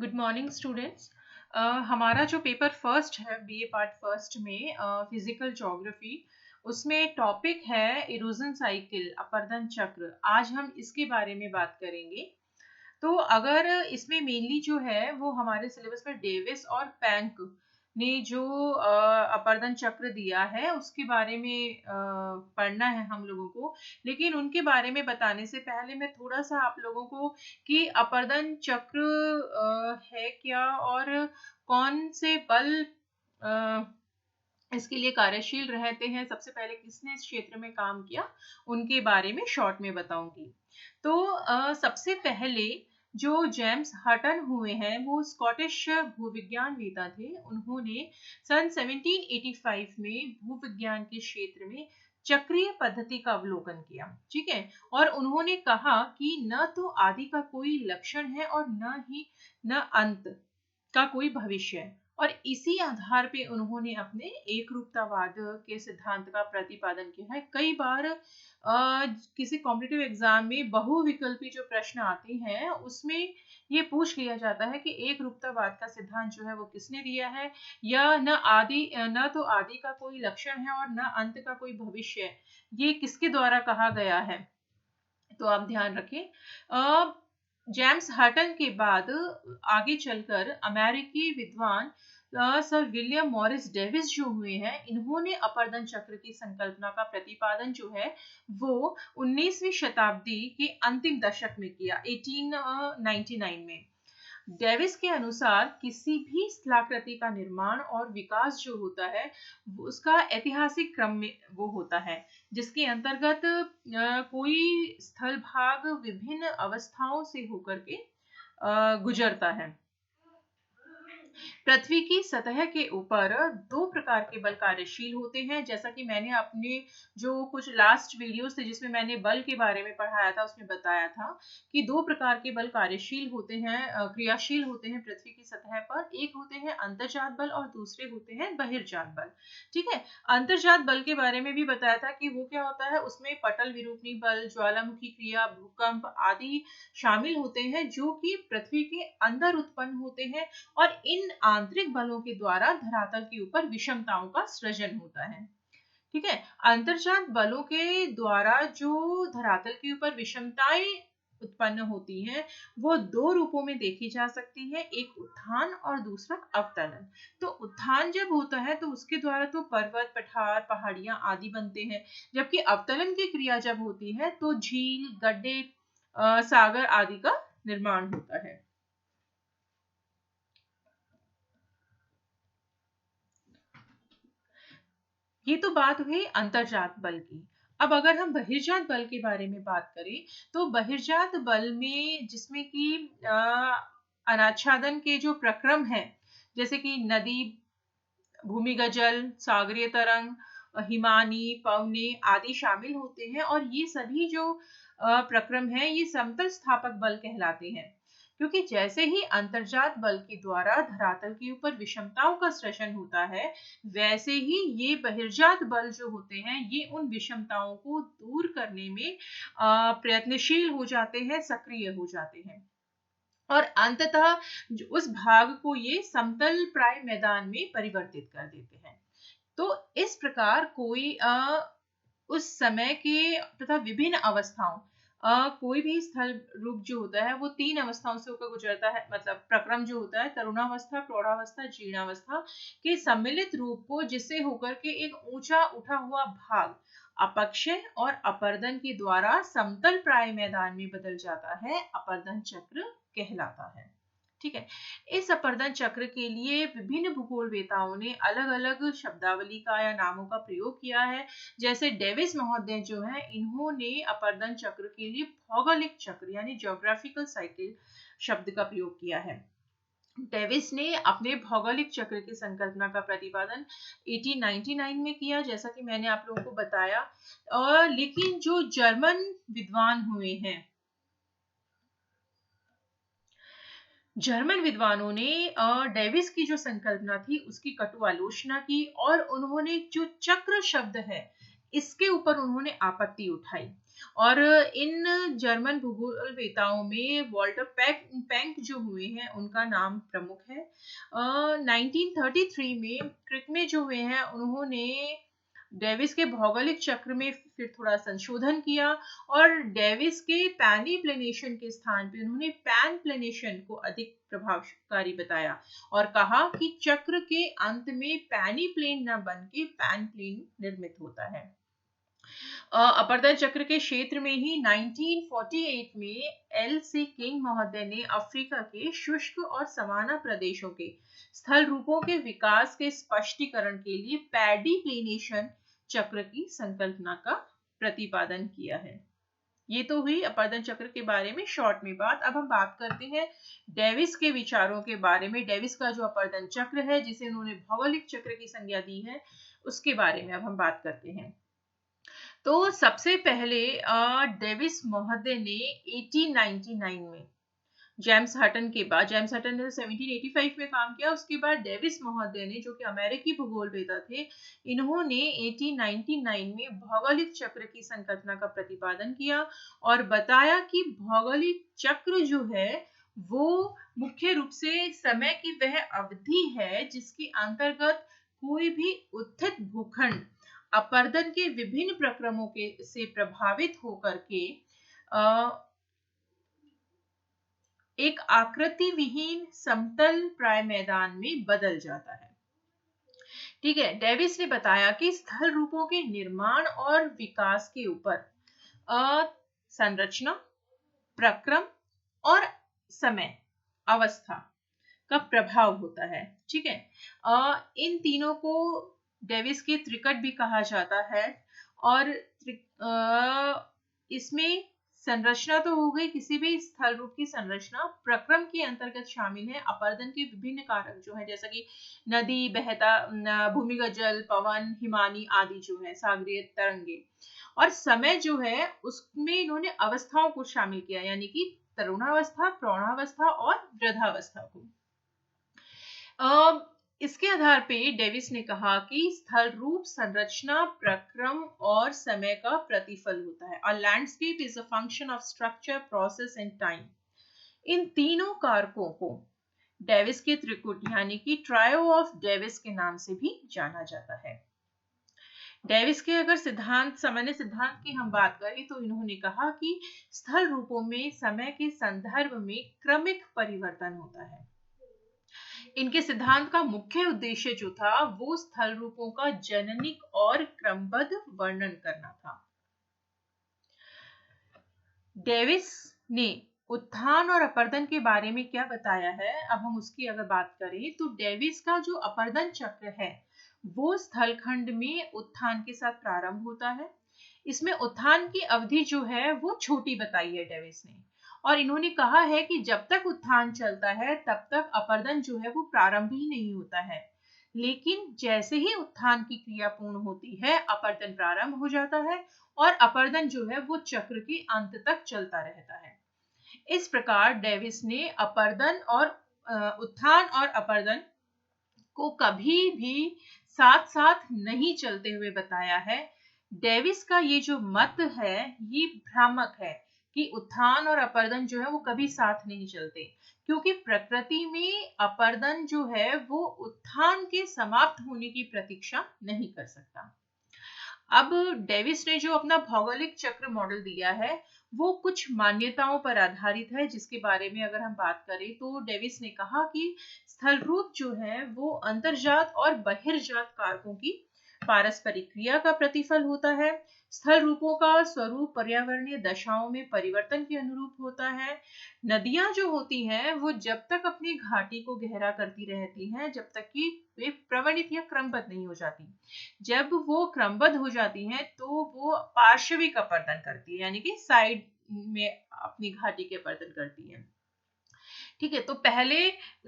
Good morning students. हमारा जो paper first है बीए पार्ट फर्स्ट में फिजिकल ज्योग्राफी, उसमें टॉपिक है इरोजन साइकिल, अपरदन चक्र। आज हम इसके बारे में बात करेंगे। तो अगर इसमें मेनली जो है वो हमारे सिलेबस में डेविस और पैंक ने जो अपरदन चक्र दिया है उसके बारे में पढ़ना है हम लोगों को। लेकिन उनके बारे में बताने से पहले मैं थोड़ा सा आप लोगों को कि अपरदन चक्र है क्या और कौन से बल इसके लिए कार्यशील रहते हैं, सबसे पहले किसने इस क्षेत्र में काम किया, उनके बारे में शॉर्ट में बताऊंगी। तो सबसे पहले जो जेम्स हटन हुए हैं वो स्कॉटिश भूविज्ञान वेता थे। उन्होंने सन 1785 में भूविज्ञान के क्षेत्र में चक्रीय पद्धति का अवलोकन किया। ठीक है। और उन्होंने कहा कि न तो आदि का कोई लक्षण है और न अंत का कोई भविष्य है। और इसी आधार पे उन्होंने अपने एक रूपतावाद के सिद्धांत का प्रतिपादन किया है। कई बार किसी कॉम्पिटिटिव एग्जाम में बहुविकल्पी जो प्रश्न आते हैं उसमें ये पूछ लिया जाता है कि एक रूपतावाद का सिद्धांत जो है वो किसने दिया है, या न तो आदि का कोई लक्षण है और न अंत का कोई भविष्य है, ये किसके द्वारा कहा गया है। तो आप ध्यान रखें। जेम्स हटन के बाद आगे चलकर अमेरिकी विद्वान सर विलियम मॉरिस डेविस जो हुए हैं, इन्होंने अपरदन चक्र की संकल्पना का प्रतिपादन जो है वो 19वीं शताब्दी के अंतिम दशक में किया, 1899 में। डेविस के अनुसार किसी भी स्थलाकृति का निर्माण और विकास जो होता है उसका ऐतिहासिक क्रम में वो होता है, जिसके अंतर्गत कोई स्थल भाग विभिन्न अवस्थाओं से होकर के गुजरता है। पृथ्वी की सतह के ऊपर दो प्रकार के बल कार्यशील होते हैं। जैसा कि मैंने अपने जो कुछ लास्ट वीडियोस थे जिसमें मैंने बल के बारे में पढ़ाया था उसमें बताया था कि दो प्रकार के बल कार्यशील होते हैं, क्रियाशील होते हैं पृथ्वी की सतह पर। एक होते हैं अंतर्जात बल और दूसरे होते हैं बहिर्जात बल। ठीक है। अंतर्जात बल के बारे में भी बताया था कि वो क्या होता है, उसमें पटल विरूपणी बल, ज्वालामुखी क्रिया, भूकंप आदि शामिल होते हैं जो कि पृथ्वी के अंदर उत्पन्न होते हैं। और इन आंतरिक बलों के द्वारा धरातल के ऊपर विषमताओं का सृजन होता है। ठीक है। अंतर्जात बलों के द्वारा जो धरातल के ऊपर विषमताएं उत्पन्न होती हैं वो दो रूपों में देखी जा सकती है, एक उत्थान और दूसरा अवतरण। तो उत्थान जब होता है तो उसके द्वारा तो पर्वत, पठार, पहाड़ियां आदि बनते हैं, जबकि अवतरण की क्रिया जब होती है तो झील, गड्ढे, सागर आदि का निर्माण होता है। ये तो बात हुई अंतर्जात बल की। अब अगर हम बहिर्जात बल के बारे में बात करें तो बहिर्जात बल में जिसमें कि अनाच्छादन के जो प्रक्रम है, जैसे कि नदी, भूमिगत जल, सागरीय तरंग, हिमानी, पवने आदि शामिल होते हैं। और ये सभी जो प्रक्रम है ये समतल स्थापक बल कहलाते हैं, क्योंकि जैसे ही अंतर्जात बल के द्वारा धरातल के ऊपर विषमताओं का सृजन होता है, वैसे ही ये बहिर्जात बल जो होते हैं ये उन विषमताओं को दूर करने में प्रयत्नशील हो जाते हैं, सक्रिय हो जाते हैं। और अंततः उस भाग को ये समतल प्राय मैदान में परिवर्तित कर देते हैं। तो इस प्रकार कोई उस समय के तथा विभिन्न अवस्थाओं, कोई भी स्थल रूप जो होता है वो तीन अवस्थाओं से होकर गुजरता है। मतलब प्रक्रम जो होता है तरुणावस्था, प्रौढ़ावस्था, जीर्णावस्था के सम्मिलित रूप को, जिससे होकर के एक ऊंचा उठा हुआ भाग अपक्षय और अपरदन के द्वारा समतल प्राय मैदान में बदल जाता है, अपरदन चक्र कहलाता है। ठीक है। इस अपरदन चक्र के लिए विभिन्न भूगोलवेताओं ने अलग अलग शब्दावली का या नामों का प्रयोग किया है। जैसे डेविस महोदय जो है, इन्होंने अपरदन चक्र के लिए भौगोलिक चक्र यानी ज्योग्राफिकल साइकिल शब्द का प्रयोग किया है। डेविस ने अपने भौगोलिक चक्र की संकल्पना का प्रतिपादन 1899 में किया, जैसा कि मैंने आप लोगों को बताया। और लेकिन जो जर्मन विद्वान हुए हैं, जर्मन विद्वानों ने डेविस की जो संकल्पना थी उसकी कटु आलोचना की, और उन्होंने जो चक्र शब्द है इसके ऊपर उन्होंने आपत्ति उठाई। और इन जर्मन भूगोलवेताओं में वॉल्टर पैंक जो हुए हैं उनका नाम प्रमुख है। 1933 में क्रिक में जो हुए हैं उन्होंने डेविस के भौगोलिक चक्र में फिर थोड़ा संशोधन किया और डेविस के पैनिप्लेनेशन के स्थान पे उन्होंने पैनप्लेनेशन को अधिक प्रभावकारी बताया और कहा कि चक्र के अंत में पैनीप्लेन न बन के पैनप्लेन निर्मित होता है। अपरदन चक्र के क्षेत्र में ही 1948 में एल सी किंग महोदय ने अफ्रीका के शुष्क और सवाना प्रदेशों के स्थल रूपों के विकास के स्पष्टीकरण के लिए पैडीप्लेनेशन चक्र की संकल्पना का प्रतिपादन किया है। ये तो हुई अपरदन चक्र के बारे में शॉर्ट में बात। अब हम बात करते हैं डेविस के विचारों के बारे में। डेविस का जो अपरदन चक्र है जिसे उन्होंने भौगोलिक चक्र की संज्ञा दी है उसके बारे में अब हम बात करते हैं। तो सबसे पहले डेविस महोदय ने 1899 में जेम्स हटन के बाद, जेम्स हटन ने 1785 में काम किया, उसके बाद डेविस महोदय ने जो कि अमेरिकी भूगोलवेता थे, इन्होंने 1899 में भौगोलिक चक्र की संकल्पना का प्रतिपादन किया और बताया कि भौगोलिक चक्र जो है वो मुख्य रूप से समय की वह अवधि है जिसके अंतर्गत कोई भी उत्थित भूखंड अपरदन के विभिन्न प्रक्रमों के से प्रभावित होकर के एक आकृति विहीन समतल प्राय मैदान में बदल जाता है। ठीक है, डेविस ने बताया कि स्थल रूपों के निर्माण और विकास के ऊपर संरचना, प्रक्रम और समय अवस्था का प्रभाव होता है। ठीक है, इन तीनों को डेविस के त्रिकट भी कहा जाता है और इसमें संरचना तो हो गई, किसी भी स्थल रूप की संरचना। प्रक्रम के अंतर्गत शामिल है अपरदन के विभिन्न कारक जो है, जैसा कि नदी बहता, भूमिगत जल, पवन, हिमानी आदि जो है, सागरीय तरंगे। और समय जो है उसमें इन्होंने अवस्थाओं को शामिल किया, यानी कि तरुणावस्था, प्रौढ़ावस्था और वृद्धावस्था को। इसके आधार पे डेविस ने कहा कि स्थल रूप, संरचना, प्रक्रम और समय का प्रतिफल होता है। A landscape is a function of structure, process and time. इन तीनों कारकों को डेविस के त्रिकुट यानी कि ट्रायो ऑफ डेविस के नाम से भी जाना जाता है। डेविस के अगर सिद्धांत, सामान्य सिद्धांत की हम बात करें तो इन्होंने कहा कि स्थल रूपों में समय के संदर्भ में क्रमिक परिवर्तन होता है। इनके सिद्धांत का मुख्य उद्देश्य जो था वो स्थल रूपों का जननिक और क्रमबद्ध वर्णन करना था। डेविस ने उत्थान और अपरदन के बारे में क्या बताया है, अब हम उसकी अगर बात करें तो डेविस का जो अपरदन चक्र है वो स्थलखंड में उत्थान के साथ प्रारंभ होता है। इसमें उत्थान की अवधि जो है वो छोटी बताई है डेविस ने, और इन्होंने कहा है कि जब तक उत्थान चलता है तब तक अपरदन जो है वो प्रारंभ ही नहीं होता है, लेकिन जैसे ही उत्थान की क्रिया पूर्ण होती है अपरदन प्रारंभ हो जाता है और अपरदन जो है वो चक्र के अंत तक चलता रहता है। इस प्रकार डेविस ने अपरदन और उत्थान और अपरदन को कभी भी साथ साथ नहीं चलते हुए बताया है। डेविस का ये जो मत है ये भ्रामक है कि उत्थान और अपरदन जो है वो कभी साथ नहीं चलते, क्योंकि प्रकृति में अपरदन जो है वो उत्थान के समाप्त होने की प्रतीक्षा नहीं कर सकता। अब डेविस ने जो अपना भौगोलिक चक्र मॉडल दिया है वो कुछ मान्यताओं पर आधारित है, जिसके बारे में अगर हम बात करें तो डेविस ने कहा कि स्थल रूप जो है वो अंतर्जात और बहिर्जात कारकों की पारस्परिक क्रिया का प्रतिफल होता है। स्थल रूपों का स्वरूप पर्यावरणीय दशाओं में परिवर्तन के अनुरूप होता है। नदियां जो होती हैं वो जब तक अपनी घाटी को गहरा करती रहती हैं जब तक कि वे प्रवणित या क्रमबद्ध नहीं हो जाती। जब वो क्रमबद्ध हो जाती हैं तो वो पार्श्विक अपरदन करती है, यानी कि साइड में अपनी घाटी के अपरदन करती है। ठीक है, तो पहले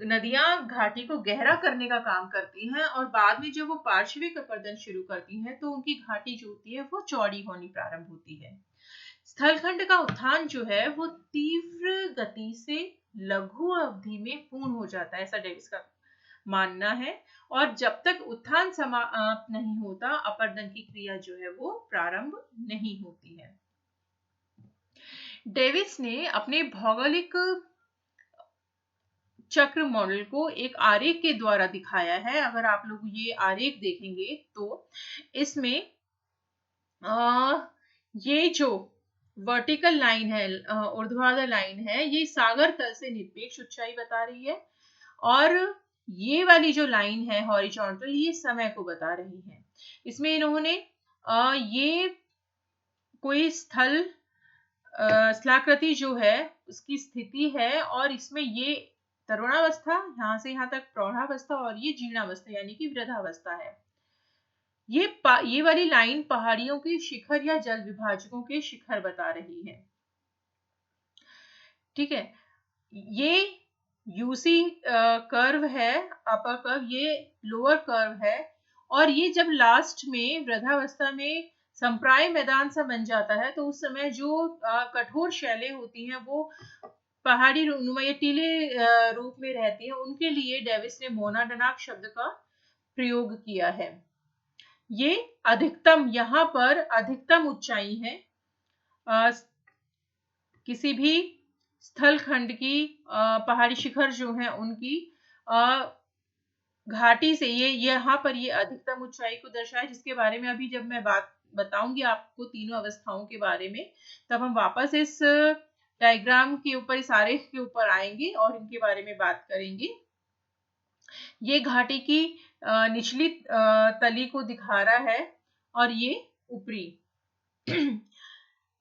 नदियां घाटी को गहरा करने का काम करती हैं और बाद में जब वो पार्श्विक अपरदन शुरू करती हैं तो उनकी घाटी जो होती है वो चौड़ी होनी प्रारंभ होती है। स्थलखंड का उत्थान जो है वो तीव्र गति से लघु अवधि में पूर्ण हो जाता है, ऐसा डेविस का मानना है। और जब तक उत्थान समाप्त नहीं होता अपरदन की क्रिया जो है वो प्रारंभ नहीं होती है। डेविस ने अपने भौगोलिक चक्र मॉडल को एक आरेख के द्वारा दिखाया है। अगर आप लोग ये आरेख देखेंगे तो इसमें ये जो वर्टिकल लाइन है, ऊर्ध्वाधर लाइन है, ये सागर तल से निरपेक्ष ऊंचाई बता रही है, और ये वाली जो लाइन है हॉरिजॉन्टल, ये समय को बता रही है। इसमें इन्होंने ये कोई स्थलाकृति जो है उसकी स्थिति है, और इसमें ये तरुणावस्था, यहाँ से यहाँ तक प्रौढ़ावस्था, और ये जीर्णावस्था यानी कि वृद्धावस्था है। ये वाली लाइन पहाड़ियों के शिखर या जल विभाजकों के शिखर बता रही है। ठीक है, ये यूसी कर्व है, अपर कर्व, ये लोअर कर्व है, और ये जब लास्ट में वृद्धावस्था में संप्राय मैदान सा बन जाता है, तो उस समय जो कठोर शैलें होती हैं वो पहाड़ी नुमा या टीले रूप में रहती हैं, उनके लिए डेविस ने मोनाडनाक शब्द का प्रयोग किया है। ये अधिकतम, यहाँ पर अधिकतम ऊंचाई है किसी भी स्थल खंड की, पहाड़ी शिखर जो है उनकी घाटी से, ये यहाँ पर ये अधिकतम ऊंचाई को दर्शाए, जिसके बारे में अभी जब मैं बात बताऊंगी आपको तीनों अवस्थाओं के बारे में, तब हम वापस इस डायग्राम के ऊपर, इस आरेख के ऊपर आएंगे और इनके बारे में बात करेंगे। ये घाटी की निचली तली को दिखा रहा है, और ये ऊपरी।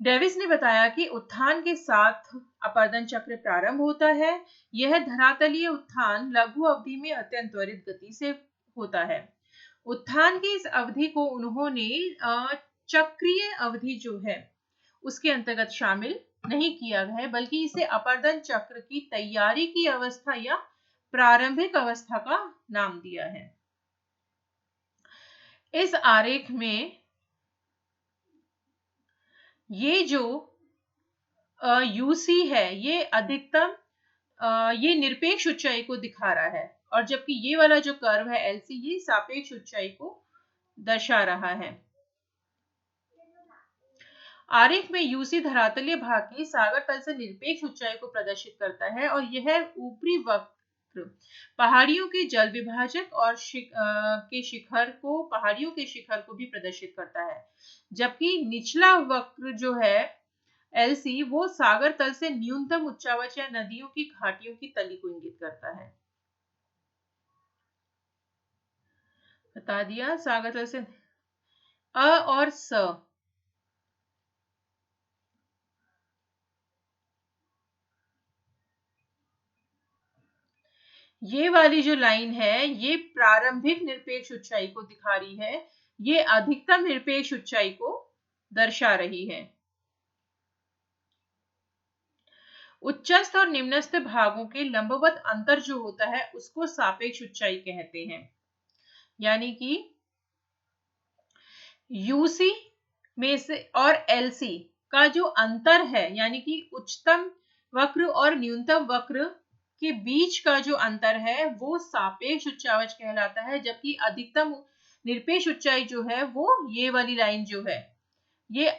डेविस ने बताया कि उत्थान के साथ अपर्दन चक्र प्रारंभ होता है। यह धरातलीय उत्थान लघु अवधि में अत्यंत त्वरित गति से होता है। उत्थान की इस अवधि को उन्होंने चक्रीय अवधि जो है उसके अंतर्गत शामिल नहीं किया है, बल्कि इसे अपर्दन चक्र की तैयारी की अवस्था या प्रारंभिक अवस्था का नाम दिया है। इस आरेख में ये जो यूसी है, ये अधिकतम, ये निरपेक्ष ऊंचाई को दिखा रहा है, और जबकि ये वाला जो कर्व है एलसी, ये सापेक्ष ऊंचाई को दर्शा रहा है। आरेख में यूसी धरातलीय भाग की सागर तल से निरपेक्ष ऊंचाई को प्रदर्शित करता है, और यह ऊपरी वक्र पहाड़ियों के जल विभाजक और पहाड़ियों के शिखर को भी प्रदर्शित करता है, जबकि निचला वक्र जो है एलसी, वो सागर तल से न्यूनतम उच्चावच या नदियों की घाटियों की तली को इंगित करता है। बता दिया सागर तल से। अ और स, ये वाली जो लाइन है ये प्रारंभिक निरपेक्ष ऊंचाई को दिखा रही है, ये अधिकतम निरपेक्ष ऊंचाई को दर्शा रही है। उच्चस्थ और निम्नस्थ भागों के लंबवत अंतर जो होता है उसको सापेक्ष ऊंचाई कहते हैं। यानी कि यूसी में से और एलसी का जो अंतर है, यानी कि उच्चतम वक्र और न्यूनतम वक्र के बीच का जो अंतर है वो सापेक्ष उच्चावच कहलाता है, जबकि अधिकतम निरपेक्ष ऊंचाई जो है वो ये वाली लाइन जो है ये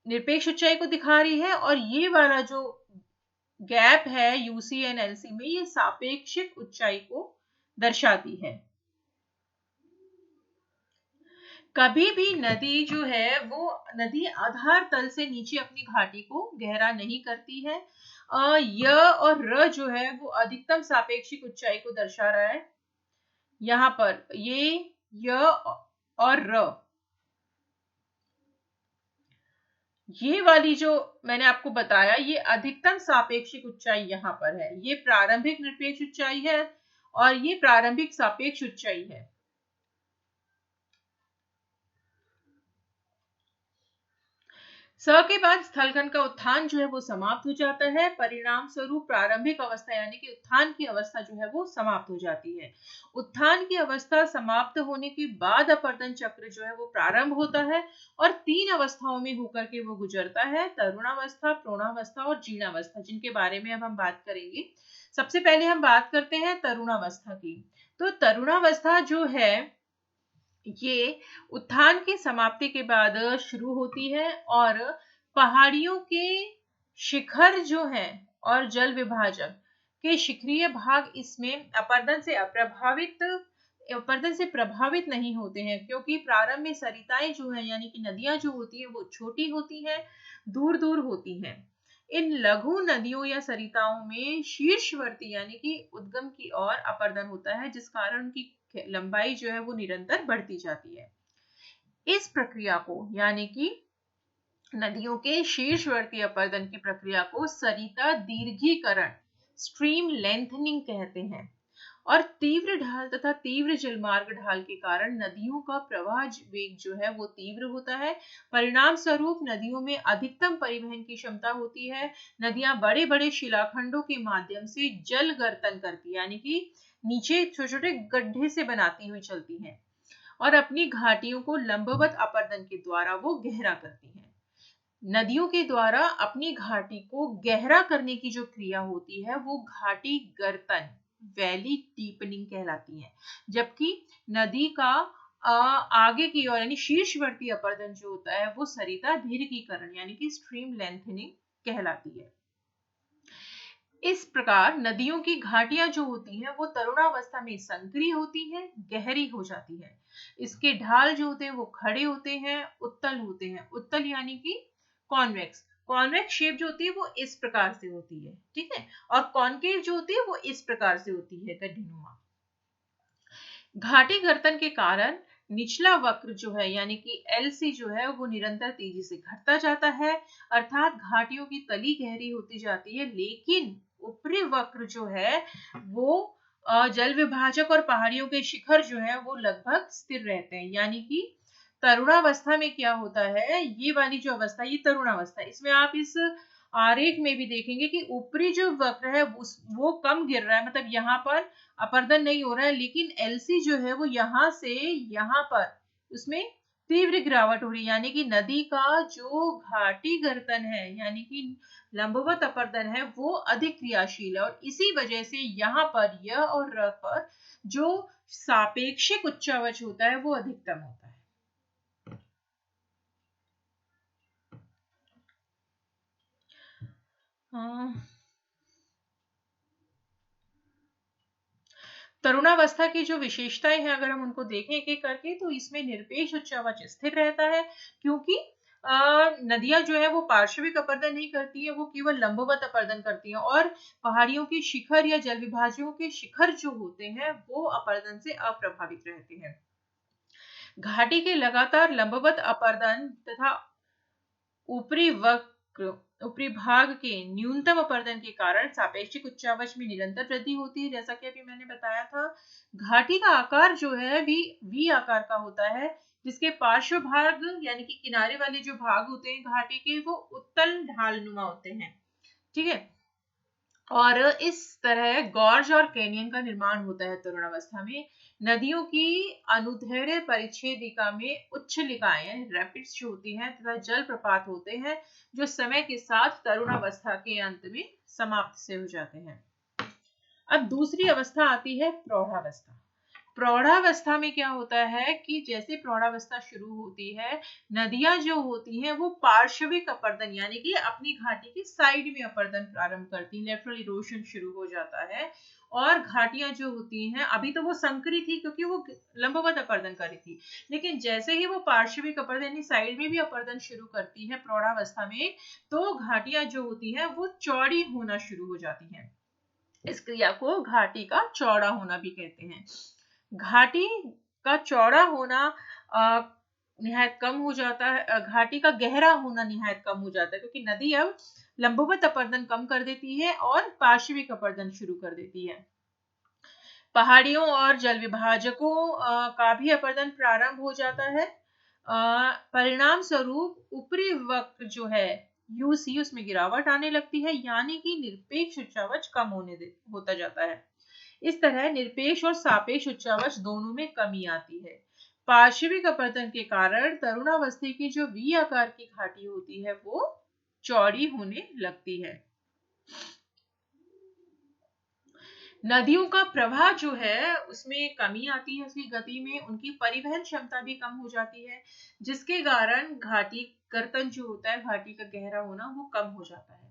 निरपेक्ष ऊंचाई को दिखा रही है, और ये वाला जो गैप है यूसी एंड एलसी में, ये सापेक्षिक ऊंचाई को दर्शाती है। कभी भी नदी जो है वो नदी आधार तल से नीचे अपनी घाटी को गहरा नहीं करती है। य और र जो है वो अधिकतम सापेक्षिक ऊंचाई को दर्शा रहा है। यहाँ पर ये य और र, ये वाली जो मैंने आपको बताया, ये अधिकतम सापेक्षिक ऊंचाई यहाँ पर है, ये प्रारंभिक निरपेक्ष ऊंचाई है और ये प्रारंभिक सापेक्ष ऊंचाई है। स के बाद स्थलखंड का उत्थान जो है वो समाप्त हो जाता है। परिणाम स्वरूप प्रारंभिक अवस्था यानी कि उत्थान की अवस्था जो है वो समाप्त हो जाती है। उत्थान की अवस्था समाप्त होने के बाद अपर्दन चक्र जो है वो प्रारंभ होता है, और 3 अवस्थाओं में होकर के वो गुजरता है, तरुणावस्था, प्रौढ़ावस्था और जीर्णावस्था, जिनके बारे में अब हम बात करेंगे। सबसे पहले हम बात करते हैं तरुणावस्था की। तो तरुणावस्था जो है ये उत्थान की समाप्ति के बाद शुरू होती है, और पहाड़ियों के शिखर जो है और जल विभाजक के शिखरीय भाग इसमें अपरदन से प्रभावित नहीं होते हैं, क्योंकि प्रारंभ में सरिताएं जो है यानी कि नदियां जो होती है वो छोटी होती हैं, दूर दूर होती हैं। इन लघु नदियों या सरिताओं में शीर्षवर्ती यानी कि उद्गम की ओर अपरदन होता है, जिस कारण उनकी लंबाई जो है वो निरंतर बढ़ती जाती है। इस प्रक्रिया को यानी कि नदियों के शीर्षवर्ती अपरदन की प्रक्रिया को सरिता दीर्घीकरण स्ट्रीम लेंथनिंग कहते हैं। और तीव्र ढाल तथा तीव्र जलमार्ग ढाल के कारण नदियों का प्रवाह वेग जो है वो तीव्र होता है। परिणाम स्वरूप नदियों में अधिकतम परिवहन की क्षमता होती है। नदियां बड़े बड़े शिलाखंडों के माध्यम से जल गर्तन करती यानी कि नीचे छोटे छोटे गड्ढे से बनाती हुई चलती हैं और अपनी घाटियों को लंबवत अपरदन के द्वारा वो गहरा करती हैं। नदियों के द्वारा अपनी घाटी को गहरा करने की जो क्रिया होती है वो घाटी गर्तन वैली डीपनिंग कहलाती है, जबकि नदी का आगे की ओर यानी शीर्षवर्ती अपरदन जो होता है वो सरिता दीर्घीकरण यानी कि स्ट्रीम लेंथनिंग कहलाती है। इस प्रकार नदियों की घाटियां जो होती हैं वो तरुणावस्था में संकरी होती हैं, गहरी हो जाती है। इसके ढाल जो होते हैं वो खड़े होते हैं, उत्तल होते हैं। उत्तल यानी कि कॉन्वेक्स। कॉन्वेक्स शेप जो होती है वो इस प्रकार से होती है, ठीक है, और कॉन्केव जो होती है वो इस प्रकार से होती है, गड्ढीनुमा। घाटी गर्तन के कारण निचला वक्र जो है यानी कि एलसी जो है वो निरंतर तेजी से घटता जाता है, अर्थात घाटियों की तली गहरी होती जाती है, लेकिन ऊपरी वक्र जो है वो जल विभाजक और पहाड़ियों के शिखर जो है वो लगभग स्थिर रहते हैं। यानी कि तरुणावस्था में क्या होता है, ये वाली जो अवस्था ये तरुणावस्था है, इसमें आप इस आरेख में भी देखेंगे कि ऊपरी जो वक्र है वो कम गिर रहा है, मतलब यहाँ पर अपरदन नहीं हो रहा है, लेकिन एलसी जो है वो यहाँ से यहाँ पर उसमें तीव्र गिरावट हो रही है। यानी कि नदी का जो घाटी गर्तन है यानी कि लंबवत अपरदन है वो अधिक क्रियाशील है, और इसी वजह से यहाँ पर य और र पर जो सापेक्षिक उच्चावच होता है वो अधिकतम होता है। तरुणावस्था की जो विशेषताएं हैं अगर हम उनको देखें एक एक करके, तो इसमें निरपेक्ष उच्चावच स्थिर रहता है, क्योंकि नदियां जो है वो पार्श्विक अपरदन नहीं करती है, वो केवल लंबवत अपरदन करती हैं, और पहाड़ियों के शिखर या जल विभाजकों के शिखर जो होते हैं वो अपरदन से अप्रभावित रहते हैं। घाटी के लगातार लंबवत अपरदन तथा ऊपरी वक्र ऊपरी भाग के न्यूनतम अपरदन के कारण सापेक्षिक उच्चावच में निरंतर वृद्धि होती है। जैसा कि अभी मैंने बताया था, घाटी का आकार जो है वी आकार का होता है, जिसके पार्श्व भाग यानी कि किनारे वाले जो भाग होते हैं घाटी के वो उत्तल ढालनुमा होते हैं, ठीक है। और इस तरह गॉर्ज और कैनियन का निर्माण होता है तरुणावस्था में। नदियों की अनुदैर्ध्य परिच्छेदिका में उच्छलिकाएं रैपिड्स जो होती हैं तथा जलप्रपात होते हैं, जो समय के साथ तरुणावस्था के अंत में समाप्त से हो जाते हैं। अब दूसरी अवस्था आती है प्रौढ़ावस्था। प्रौढ़ावस्था में क्या होता है कि जैसे प्रौढ़ावस्था शुरू होती है, नदियां जो होती हैं वो पार्श्विक अपरदन यानी कि अपनी घाटी की साइड में अपरदन प्रारंभ करती हैं, लेटरल इरोशन शुरू हो जाता है। और घाटियां जो होती हैं अभी तो वो संकरी थी क्योंकि वो लंबवत अपरदन कर रही थी, लेकिन जैसे ही वो पार्श्विक अपरदन यानी साइड में भी अपरदन शुरू करती है प्रौढ़ावस्था में, तो घाटियां जो होती हैं वो चौड़ी होना शुरू हो जाती हैं। इस क्रिया को घाटी का चौड़ा होना भी कहते हैं। घाटी का चौड़ा होना निहायत कम हो जाता है, घाटी का गहरा होना निहायत कम हो जाता है, क्योंकि नदी अब लंबवत अपरदन कम कर देती है और पार्श्विक अपरदन शुरू कर देती है। पहाड़ियों और जल विभाजकों का भी अपरदन प्रारंभ हो जाता है। परिणाम स्वरूप ऊपरी वक्र जो है यूसी उसमें गिरावट आने लगती है, यानी कि निरपेक्ष उच्चावच कम होता जाता है। इस तरह निरपेक्ष और सापेक्ष उच्चावच दोनों में कमी आती है। पार्श्विक अपरदन के कारण तरुणावस्था की जो वी आकार की घाटी होती है वो चौड़ी होने लगती है। नदियों का प्रवाह जो है उसमें कमी आती है, उसकी गति में उनकी परिवहन क्षमता भी कम हो जाती है, जिसके कारण घाटी गर्तन जो होता है घाटी का गहरा होना वो कम हो जाता है।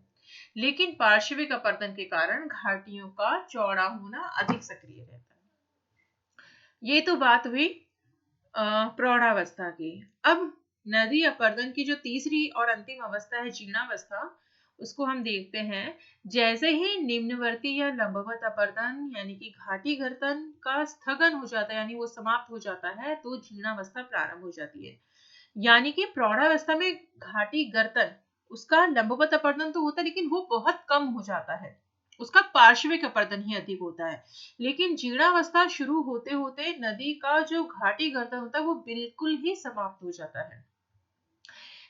लेकिन पार्श्विक अपर्दन के कारण घाटियों का चौड़ा होना अधिक सक्रिय रहता है। ये तो बात हुई प्रौढ़ावस्था की। अब नदी अपर्दन की जो तीसरी और अंतिम अवस्था है जीर्णावस्था, उसको हम देखते हैं। जैसे ही निम्नवर्ती या लंबवत अपर्दन यानी कि घाटी गर्दन का स्थगन हो जाता है, यानी वो समाप्त हो जाता है, तो जीर्णावस्था प्रारंभ हो जाती है। यानी कि प्रौढ़ावस्था में घाटी गर्दन, उसका लंबवत अपर्दन तो होता है लेकिन वो बहुत कम हो जाता है, उसका पार्श्विक अपर्दन ही अधिक होता है। लेकिन जीर्णावस्था शुरू होते होते नदी का जो घाटी गर्दन होता है वो बिल्कुल ही समाप्त हो जाता है।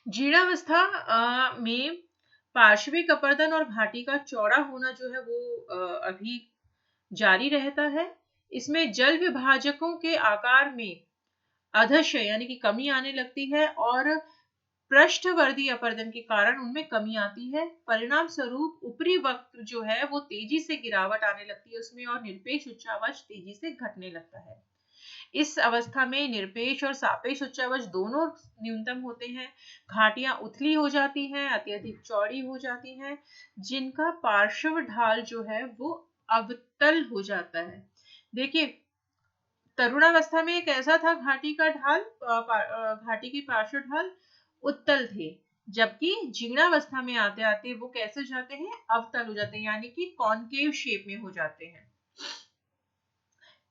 जीर्णावस्था में पार्श्विक अपर्दन और घाटी का चौड़ा होना जो है वो अभी जारी रहता है। इसमें जल विभाजकों के आकार में अधश्य यानी कि कमी आने लगती है और पृष्ठवर्ती अपर्दन के कारण उनमें कमी आती है। परिणाम स्वरूप ऊपरी वक्र जो है वो तेजी से गिरावट आने लगती है उसमें, और निरपेक्ष उच्चावच तेजी से घटने लगता है। इस अवस्था में निरपेक्ष और सापेक्ष उच्चावच दोनों न्यूनतम होते हैं। घाटियां उथली हो जाती हैं, अत्यधिक चौड़ी हो जाती हैं, जिनका पार्श्व ढाल जो है वो अवतल हो जाता है। देखिए, तरुणावस्था में कैसा था घाटी का ढाल, घाटी की पार्श्व ढाल उत्तल थे, जबकि जीर्णावस्था में आते आते वो कैसे हो जाते हैं, अवतल हो जाते हैं, यानी कि कॉनकेव शेप में हो जाते हैं।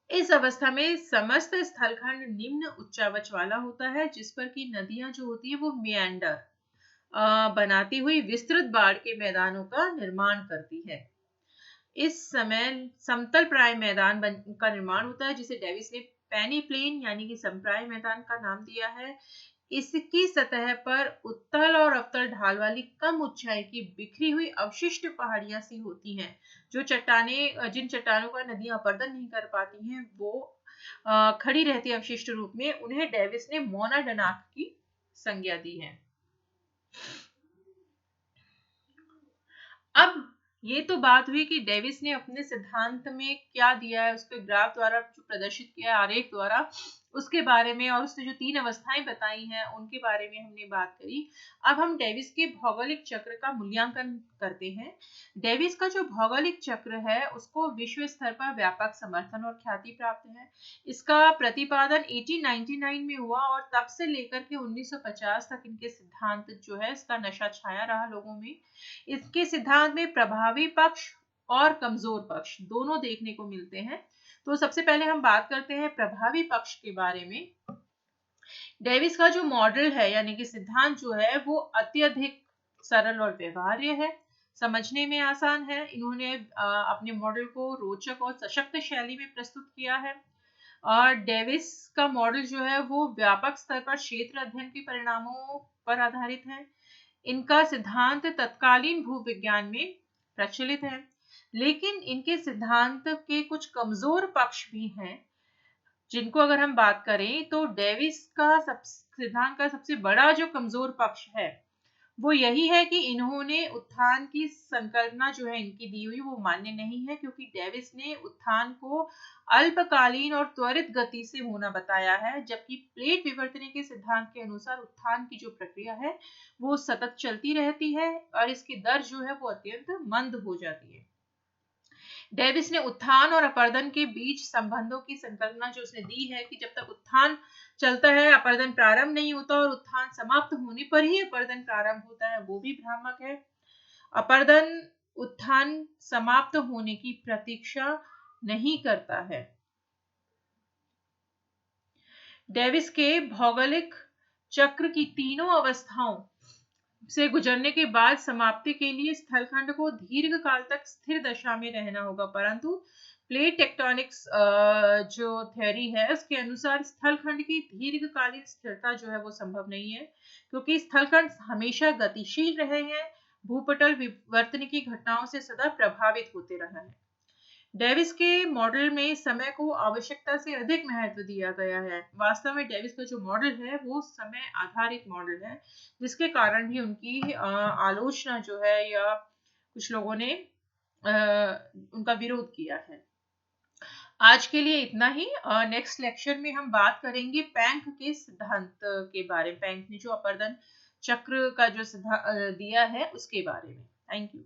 इस अवस्था में समस्त स्थलखंड निम्न उच्चावच वाला होता है, जिस पर की नदियां जो होती है वो मियांडर बनाती हुई विस्तृत बाढ़ के मैदानों का निर्माण करती है। इस समय समतल प्राय मैदान का निर्माण होता है, जिसे डेविस ने पेनी प्लेन यानी कि समप्राय मैदान का नाम दिया है। इसकी सतह पर उत्तल और अवतल ढाल वाली कम ऊंचाई की बिखरी हुई अवशिष्ट पहाड़ियां सी होती हैं। जो जिन चट्टानों का नदियां अपर्दन नहीं कर पाती हैं वो खड़ी रहती अवशिष्ट रूप में, उन्हें डेविस ने मोना डनाक की संज्ञा दी है। अब ये तो बात हुई कि डेविस ने अपने सिद्धांत में क्या दिया है, उसके ग्राफ द्वारा जो प्रदर्शित किया है, आरेख द्वारा, उसके बारे में, और उसने जो 3 अवस्थाएं बताई हैं उनके बारे में हमने बात करी। अब हम डेविस के भौगोलिक चक्र का मूल्यांकन करते हैं। डेविस का जो भौगोलिक चक्र है उसको विश्व स्तर पर व्यापक समर्थन और ख्याति प्राप्त है। इसका प्रतिपादन 1899 में हुआ और तब से लेकर के 1950 तक इनके सिद्धांत जो है इसका नशा छाया रहा लोगों में। इसके सिद्धांत में प्रभावी पक्ष और कमजोर पक्ष दोनों देखने को मिलते हैं। तो सबसे पहले हम बात करते हैं प्रभावी पक्ष के बारे में। डेविस का जो मॉडल है यानी कि सिद्धांत जो है वो अत्यधिक सरल और व्यवहार्य है, समझने में आसान है। इन्होंने अपने मॉडल को रोचक और सशक्त शैली में प्रस्तुत किया है। और डेविस का मॉडल जो है वो व्यापक स्तर पर क्षेत्र अध्ययन के परिणामों पर आधारित है। इनका सिद्धांत तत्कालीन भूविज्ञान में प्रचलित है, लेकिन इनके सिद्धांत के कुछ कमजोर पक्ष भी हैं, जिनको अगर हम बात करें तो डेविस का सिद्धांत का सबसे बड़ा जो कमजोर पक्ष है वो यही है कि इन्होंने उत्थान की संकल्पना जो है इनकी दी हुई वो मान्य नहीं है, क्योंकि डेविस ने उत्थान को अल्पकालीन और त्वरित गति से होना बताया है, जबकि प्लेट विवर्तन के सिद्धांत के अनुसार उत्थान की जो प्रक्रिया है वो सतत चलती रहती है और इसकी दर जो है वो अत्यंत मंद हो जाती है। डेविस ने उत्थान और अपर्दन के बीच संबंधों की संकल्पना जो उसने दी है कि जब तक उत्थान चलता है अपर्दन प्रारंभ नहीं होता और उत्थान समाप्त होने पर ही अपर्दन प्रारंभ होता है, वो भी भ्रामक है। अपर्दन उत्थान समाप्त होने की प्रतीक्षा नहीं करता है। डेविस के भौगोलिक चक्र की तीनों अवस्थाओं से गुजरने के बाद समाप्ति के लिए स्थलखंड को दीर्घ काल तक स्थिर दशा में रहना होगा, परंतु प्लेट टेक्टोनिक्स जो थ्योरी है उसके अनुसार स्थलखंड की दीर्घकालीन स्थिरता जो है वो संभव नहीं है, क्योंकि स्थलखंड हमेशा गतिशील रहे हैं, भूपटल विवर्तन की घटनाओं से सदा प्रभावित होते रहा है। डेविस के मॉडल में समय को आवश्यकता से अधिक महत्व दिया गया है। वास्तव में डेविस का जो मॉडल है वो समय आधारित मॉडल है, जिसके कारण ही उनकी आलोचना जो है या कुछ लोगों ने उनका विरोध किया है। आज के लिए इतना ही। नेक्स्ट लेक्चर में हम बात करेंगे पैंक के सिद्धांत के बारे में। पैंक ने जो अपर्दन चक्र का जो सिद्धांत दिया है उसके बारे में। Thank you.